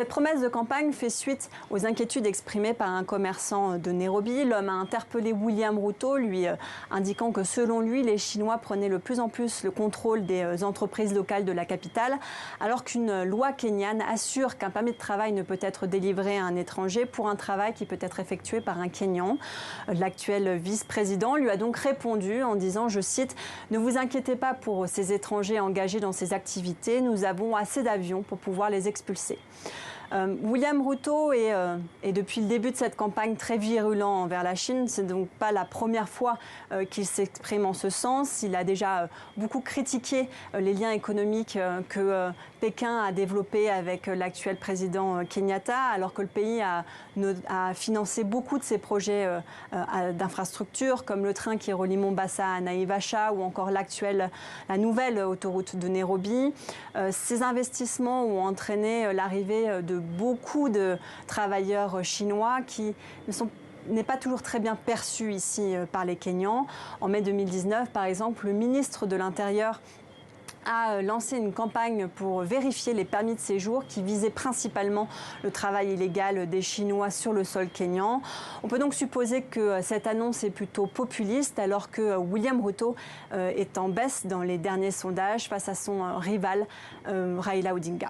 Cette promesse de campagne fait suite aux inquiétudes exprimées par un commerçant de Nairobi. L'homme a interpellé William Ruto, lui indiquant que selon lui, les Chinois prenaient de plus en plus le contrôle des entreprises locales de la capitale, alors qu'une loi kenyane assure qu'un permis de travail ne peut être délivré à un étranger pour un travail qui peut être effectué par un Kenyan. L'actuel vice-président lui a donc répondu en disant, je cite, « Ne vous inquiétez pas pour ces étrangers engagés dans ces activités, nous avons assez d'avions pour pouvoir les expulser ». William Ruto est depuis le début de cette campagne très virulent envers la Chine. Ce n'est donc pas la première fois qu'il s'exprime en ce sens. Il a déjà beaucoup critiqué les liens économiques que Pékin a développés avec l'actuel président Kenyatta, alors que le pays a financé beaucoup de ses projets d'infrastructures, comme le train qui relie Mombasa à Naivasha ou encore la nouvelle autoroute de Nairobi. Ces investissements ont entraîné l'arrivée de beaucoup de travailleurs chinois qui n'est pas toujours très bien perçu ici par les Kenyans. En mai 2019, par exemple, le ministre de l'Intérieur a lancé une campagne pour vérifier les permis de séjour qui visait principalement le travail illégal des Chinois sur le sol kényan. On peut donc supposer que cette annonce est plutôt populiste alors que William Ruto est en baisse dans les derniers sondages face à son rival Raila Odinga.